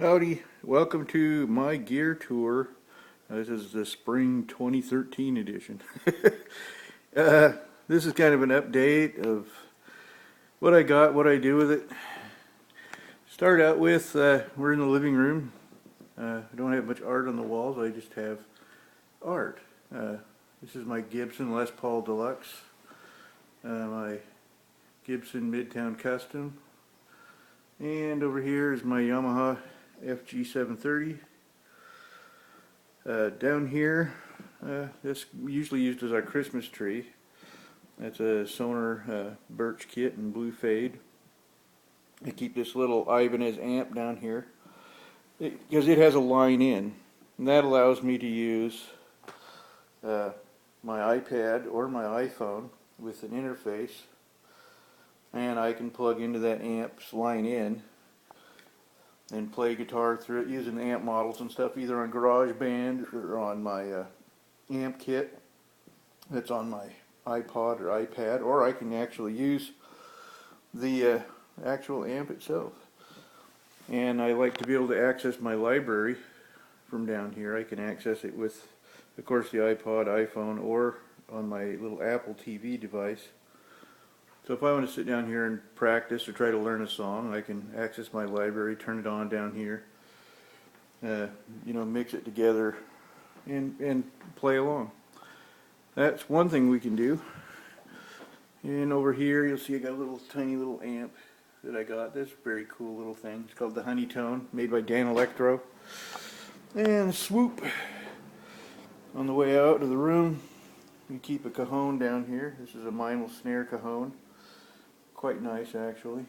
Howdy, welcome to my gear tour. This is the spring 2013 edition. uh, this is kind of an update of what I got, what I do with it. Start out with, we're in the living room. I don't have much art on the walls, I just have art. This is my Gibson Les Paul Deluxe, my Gibson Midtown Custom, and over here is my Yamaha FG730. Down here, this usually used as our Christmas tree. That's a Sonar birch kit in blue fade. I keep this little Ibanez amp down here because it has a line in, and that allows me to use my iPad or my iPhone with an interface, and I can plug into that amp's line in and play guitar through it using the amp models and stuff, either on GarageBand or on my amp kit that's on my iPod or iPad, or I can actually use the actual amp itself. And I like to be able to access my library from down here. I can access it with, of course, the iPod, iPhone, or on my little Apple TV device. So if I want to sit down here and practice or try to learn a song, I can access my library, turn it on down here, mix it together and play along. That's one thing we can do. And over here you'll see I got a little tiny little amp that I got. This very cool little thing. It's called the Honeytone, made by Danelectro. And swoop. On the way out of the room, you keep a cajon down here. This is a Meinl snare cajon. Quite nice, actually.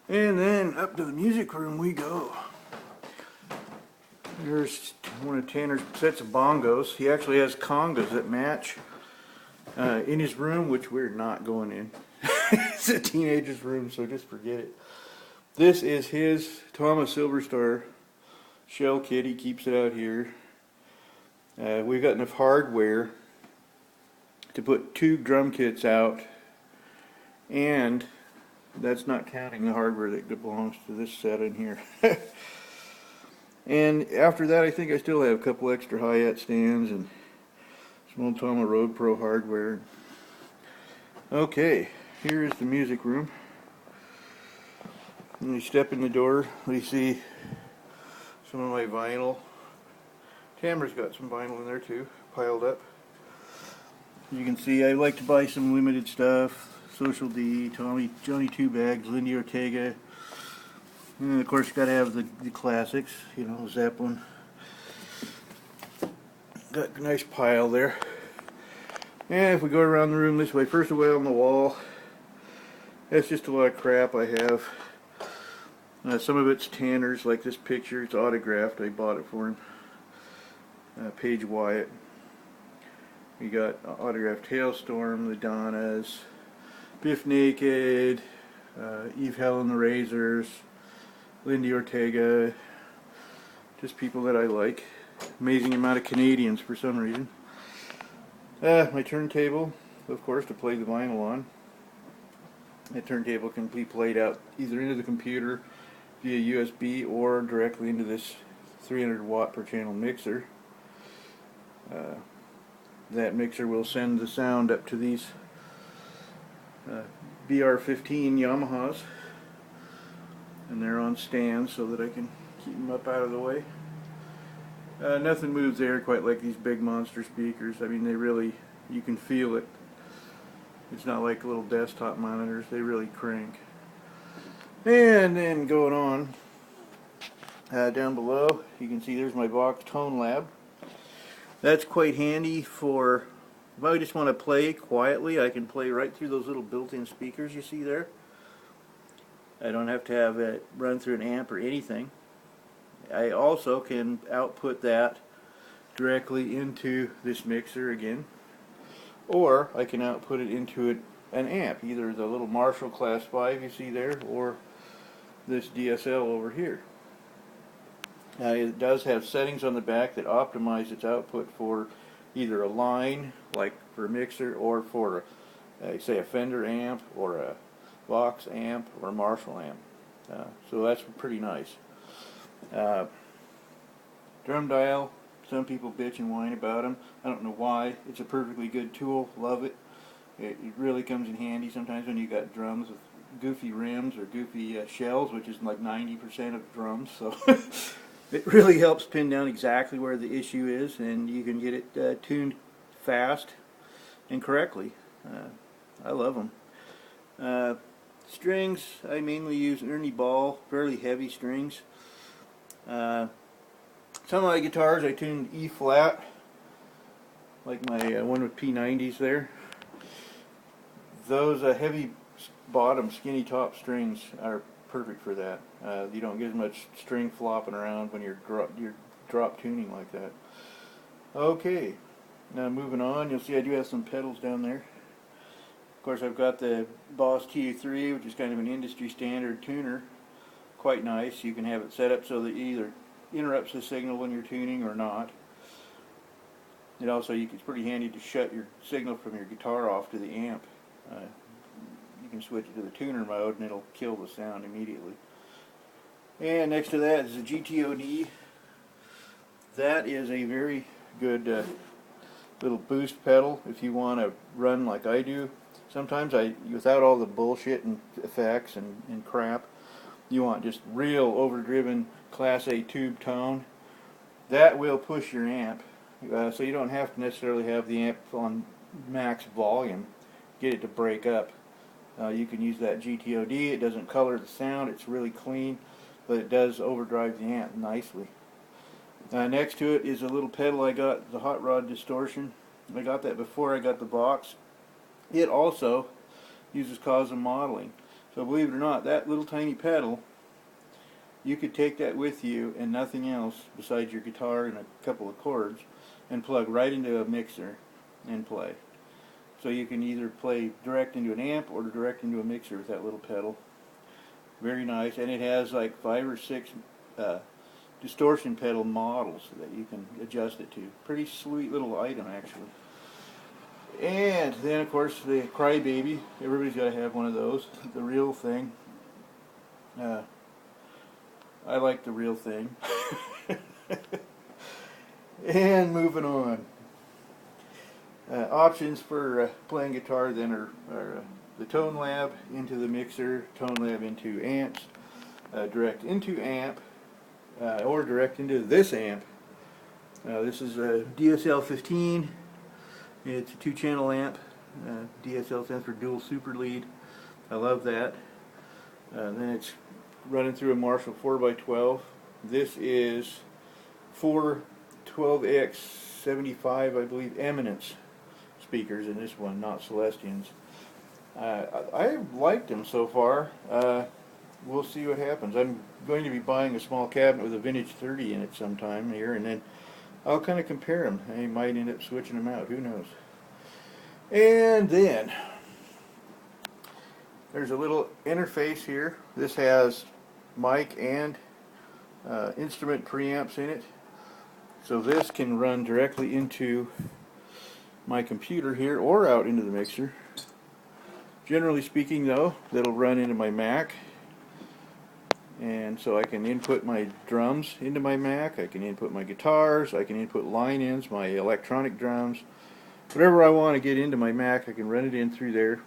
And then up to the music room we go. There's one of Tanner's sets of bongos. He actually has congas that match in his room, which we're not going in. It's a teenager's room, so just forget it. This is his Thomas Silverstar shell kit. He keeps it out here. We've got enough hardware to put 2 drum kits out, and that's not counting the hardware that belongs to this set in here. And after that, I think I still have a couple extra hi-hat stands and some old Tama Road Pro hardware. Okay, here is the music room. When you step in the door, you see some of my vinyl. Tamara's got some vinyl in there too, piled up. You can see I like to buy some limited stuff. Social D, Johnny Two Bags, Lindy Ortega, and of course you got to have the classics, Zeppelin. Got a nice pile there. And if we go around the room this way, first away on the wall, that's just a lot of crap I have. Some of it's Tanner's, like this picture. It's autographed. I bought it for him. Paige Wyatt. We got autographed Hailstorm, the Donnas, Biff Naked, Eve Helen the Razors, Lindy Ortega, just people that I like. Amazing amount of Canadians for some reason. My turntable, of course, to play the vinyl on. That turntable can be played out either into the computer via USB or directly into this 300 watt per channel mixer. That mixer will send the sound up to these BR15 Yamahas, and they're on stands so that I can keep them up out of the way. Nothing moves there quite like these big monster speakers. I mean, they really, you can feel it. It's not like little desktop monitors. They really crank. And then going on, down below, you can see there's my Vox Tone Lab. That's quite handy for, if I just want to play quietly, I can play right through those little built-in speakers you see there. I don't have to have it run through an amp or anything. I also can output that directly into this mixer again, or I can output it into an amp, either the little Marshall Class 5 you see there, or this DSL over here. It does have settings on the back that optimize its output for either a line, like for a mixer, or for, say, a Fender amp, or a Vox amp or Marshall amp. So that's pretty nice. Uh, drum dial, some people bitch and whine about them. I don't know why. It's a perfectly good tool. Love it. It really comes in handy sometimes when you got drums with goofy rims or goofy shells, which is like 90% of drums. So it really helps pin down exactly where the issue is, and you can get it tuned fast and correctly. I love them. Strings, I mainly use Ernie Ball, fairly heavy strings. Some of my guitars I tuned E flat, like my one with P90s there. Those heavy bottom, skinny top strings are perfect for that. You don't get as much string flopping around when you're drop tuning like that. Okay, now moving on, you'll see I do have some pedals down there. Of course, I've got the Boss TU3, which is kind of an industry standard tuner. Quite nice. You can have it set up so that it either interrupts the signal when you're tuning or not. It also, it's pretty handy to shut your signal from your guitar off to the amp. You can switch it to the tuner mode and it'll kill the sound immediately. And next to that is a GTOD. That is a very good little boost pedal if you want to run like I do. Sometimes without all the bullshit and effects and crap, you want just real overdriven Class A tube tone. That will push your amp. So you don't have to necessarily have the amp on max volume. Get it to break up. You can use that GTOD. It doesn't color the sound. It's really clean, but it does overdrive the amp nicely. Next to it is a little pedal I got, the Hot Rod Distortion. I got that before I got the box. It also uses Cosm modeling. So believe it or not, that little tiny pedal, you could take that with you and nothing else besides your guitar and a couple of chords and plug right into a mixer and play. So you can either play direct into an amp or direct into a mixer with that little pedal. Very nice, and it has like 5 or 6 distortion pedal models that you can adjust it to. Pretty sweet little item actually. And then of course the Crybaby. Everybody's got to have one of those. The real thing. I like the real thing. And moving on. Options for playing guitar then are the Tone Lab into the mixer, Tone Lab into amps, direct into amp, or direct into this amp. This is a DSL 15. It's a 2-channel amp. DSL stands for dual super lead. I love that. Then it's running through a Marshall 4x12. This is 4 12X75, I believe, Eminence speakers in this one, not Celestians. I've liked them so far. We'll see what happens. I'm going to be buying a small cabinet with a vintage 30 in it sometime here, and then I'll kind of compare them. I might end up switching them out. Who knows? And then there's a little interface here. This has mic and instrument preamps in it. So this can run directly into my computer here or out into the mixer. Generally speaking though, that'll run into my Mac. And so I can input my drums into my Mac, I can input my guitars, I can input line-ins, my electronic drums. Whatever I want to get into my Mac, I can run it in through there.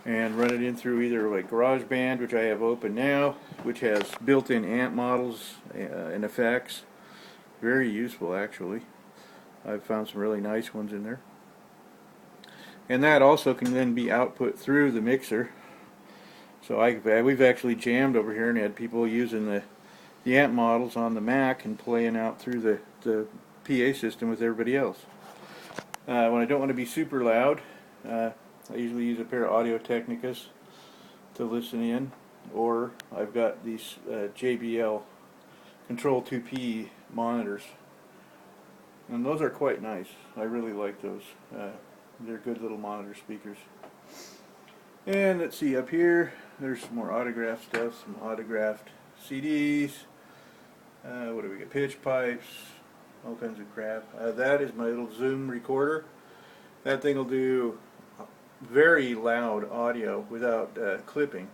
And run it in through either like GarageBand, which I have open now, which has built-in amp models and effects. Very useful actually. I've found some really nice ones in there. And that also can then be output through the mixer. So we've actually jammed over here and had people using the amp models on the Mac and playing out through the PA system with everybody else. When I don't want to be super loud, I usually use a pair of Audio Technicas to listen in, or I've got these JBL Control 2P monitors, and those are quite nice. I really like those. They're good little monitor speakers. And let's see, up here there's some more autographed stuff, some autographed CDs. What do we got? Pitch pipes, all kinds of crap. That is my little Zoom recorder. That thing will do very loud audio without clipping.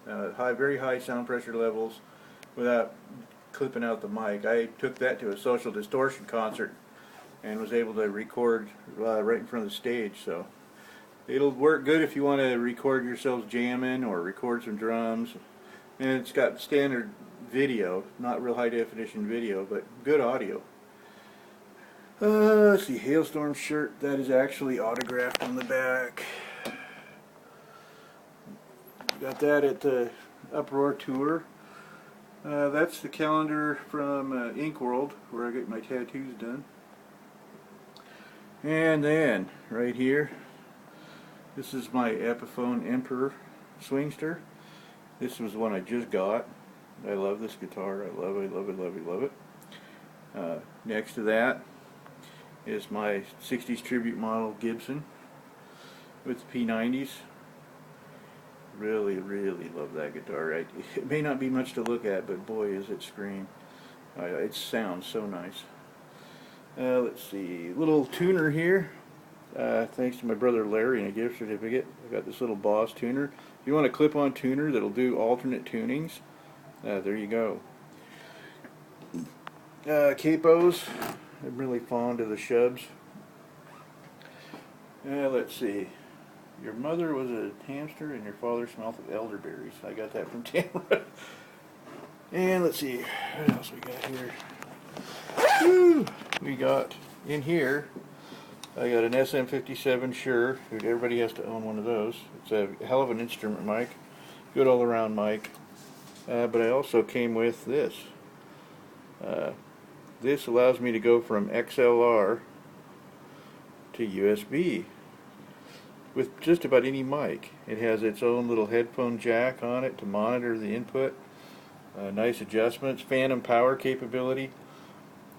Very high sound pressure levels without clipping out the mic. I took that to a Social Distortion concert and was able to record right in front of the stage. So it'll work good if you want to record yourselves jamming or record some drums. And it's got standard video, not real high definition video, but good audio. Let's see, Hailstorm shirt, that is actually autographed on the back. Got that at the Uproar Tour. That's the calendar from Ink World, where I get my tattoos done. And then, right here, this is my Epiphone Emperor Swingster. This was the one I just got. I love this guitar. I love it, love it, love it, love it. Next to that is my 60s tribute model Gibson with the P90s. Really, really love that guitar. It may not be much to look at, but boy, is it scream. It sounds so nice. Let's see, little tuner here. Thanks to my brother Larry and a gift certificate. I got this little Boss tuner. If you want a clip-on tuner that'll do alternate tunings, there you go. Capos. I'm really fond of the Shubs. Let's see. Your mother was a hamster and your father smelled of elderberries. I got that from Tamara. And let's see, what else we got here? Woo! We got in here, I got an SM57 Shure. Everybody has to own one of those. It's a hell of an instrument mic. Good all around mic. But I also came with this. This allows me to go from XLR to USB with just about any mic. It has its own little headphone jack on it to monitor the input. Nice adjustments, phantom power capability.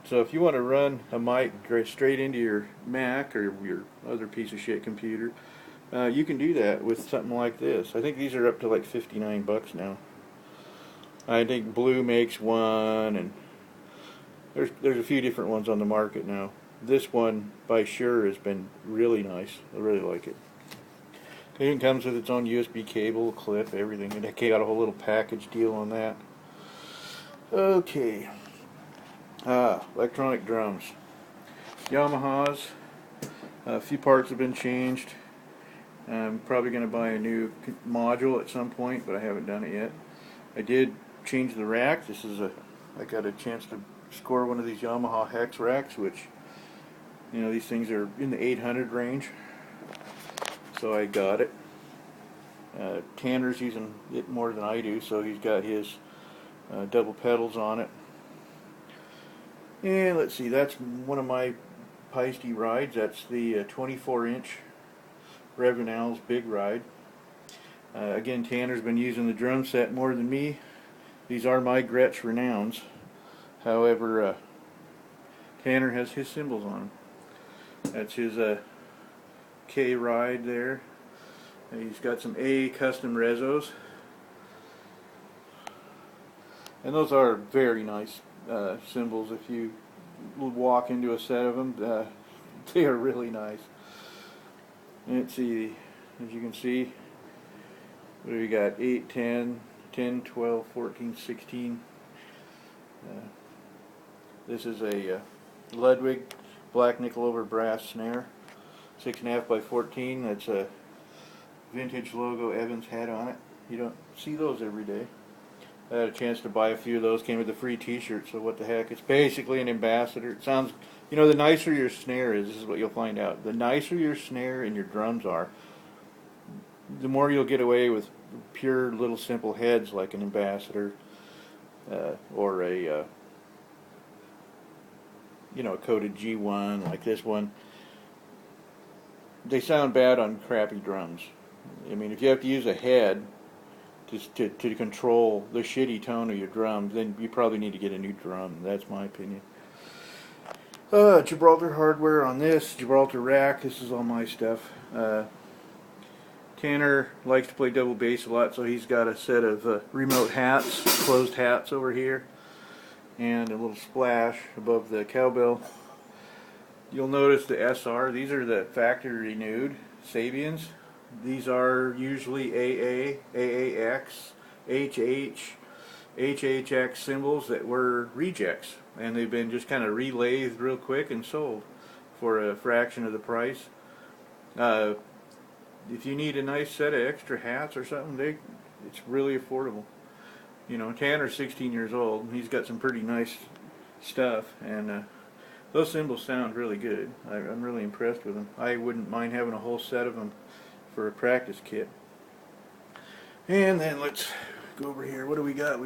So if you want to run a mic straight into your Mac or your other piece of shit computer, you can do that with something like this. I think these are up to like $59 now. I think Blue makes one, and there's a few different ones on the market now. This one by Shure has been really nice. I really like it. It even comes with its own USB cable, clip, everything. It got a whole little package deal on that. Okay. Electronic drums. Yamahas. A few parts have been changed. I'm probably going to buy a new module at some point, but I haven't done it yet. I did change the rack. I got a chance to score one of these Yamaha hex racks, which, you know, these things are in the 800 range. So I got it. Tanner's using it more than I do, so he's got his double pedals on it. And let's see, that's one of my Paiste rides. That's the 24-inch Revenal's Big Ride. Again, Tanner's been using the drum set more than me. These are my Gretsch Renowns. However, Tanner has his symbols on them. That's his K ride there. And he's got some A custom Rezos. And those are very nice cymbals. If you walk into a set of them, they are really nice. Let's see, as you can see, what do we got? 8, 10, 10, 12, 14, 16. This is a Ludwig black nickel over brass snare, 6.5 by 14. That's a vintage logo Evans had on it. You don't see those every day. I had a chance to buy a few of those. Came with a free t-shirt, so what the heck. It's basically an ambassador. It sounds, you know, the nicer your snare is, this is what you'll find out. The nicer your snare and your drums are, the more you'll get away with pure little simple heads like an ambassador or a you know, a coated G1 like this one. They sound bad on crappy drums. I mean, if you have to use a head to control the shitty tone of your drums, then you probably need to get a new drum. That's my opinion. Gibraltar hardware on this, Gibraltar rack. This is all my stuff. Tanner likes to play double bass a lot, so he's got a set of remote hats, closed hats over here, and a little splash above the cowbell. You'll notice the SR. These are the factory renewed Sabians. These are usually AA, AAX, HH, HHX cymbals that were rejects, and they've been just kind of relathed real quick and sold for a fraction of the price. If you need a nice set of extra hats or something, it's really affordable. You know, Tanner's 16 years old, and he's got some pretty nice stuff, and those cymbals sound really good. I'm really impressed with them. I wouldn't mind having a whole set of them for a practice kit. And then let's go over here. What do we got?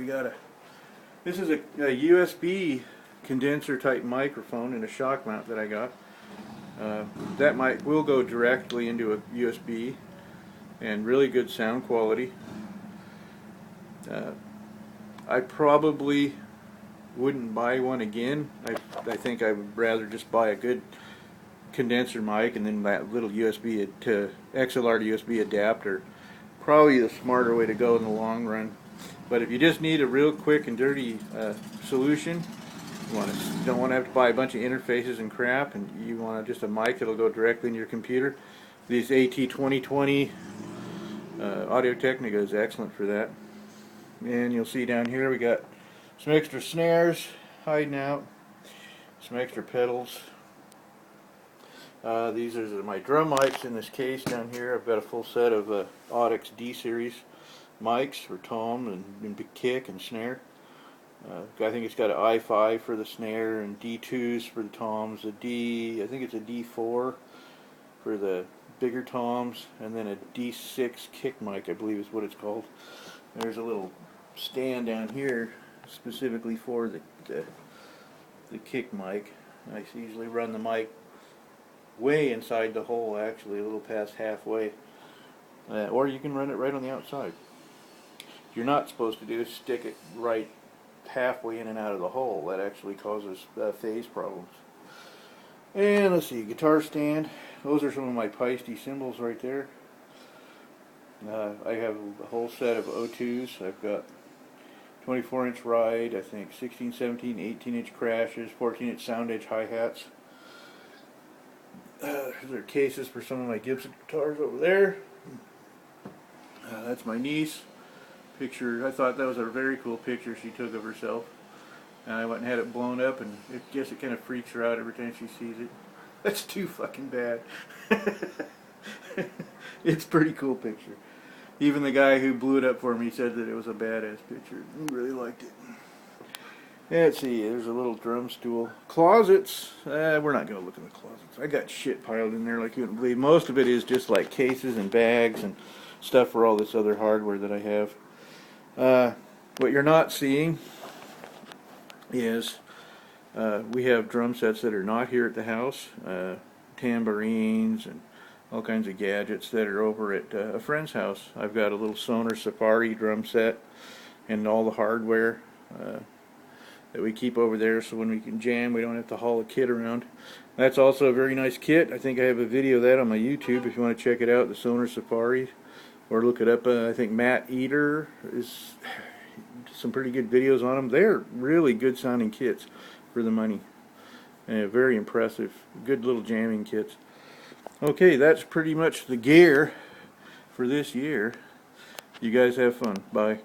This is a USB condenser type microphone and a shock mount that I got. That mic will go directly into a USB, and really good sound quality. I probably wouldn't buy one again. I think I would rather just buy a good condenser mic and then that little USB to XLR to USB adapter. Probably the smarter way to go in the long run. But if you just need a real quick and dirty solution, you don't want to have to buy a bunch of interfaces and crap, and you want just a mic that'll go directly into your computer, these AT2020 Audio-Technica is excellent for that. And you'll see down here we got some extra snares hiding out, some extra pedals. These are my drum mics in this case down here. I've got a full set of Audix D-Series mics for tom and kick and snare. I think it's got an I5 for the snare and D2s for the toms, I think it's a D4 for the bigger toms, and then a D6 kick mic, I believe is what it's called. There's a little stand down here specifically for the kick mic. I usually run the mic way inside the hole, actually a little past halfway, or you can run it right on the outside. What you're not supposed to do is stick it right halfway in and out of the hole. That actually causes phase problems. And let's see, guitar stand. Those are some of my Paiste cymbals right there. I have a whole set of O2s. I've got 24-inch ride, I think 16, 17, 18-inch crashes, 14-inch sound edge hi-hats. There are cases for some of my Gibson guitars over there. That's my niece. Picture. I thought that was a very cool picture she took of herself, and I went and had it blown up, and I guess it kind of freaks her out every time she sees it. That's too fucking bad. It's a pretty cool picture. Even the guy who blew it up for me said that it was a badass picture. He really liked it. Let's see, there's a little drum stool. Closets, we're not going to look in the closets. I got shit piled in there like you wouldn't believe. Most of it is just like cases and bags and stuff for all this other hardware that I have. What you're not seeing is we have drum sets that are not here at the house, tambourines and all kinds of gadgets that are over at a friend's house. I've got a little Sonor Safari drum set and all the hardware that we keep over there, so when we can jam we don't have to haul a kit around. That's also a very nice kit. I think I have a video of that on my YouTube if you want to check it out, the Sonor Safari, or look it up. I think Matt Eater is some pretty good videos on them. They're really good sounding kits for the money, and very impressive, good little jamming kits. Okay, that's pretty much the gear for this year. You guys have fun. Bye.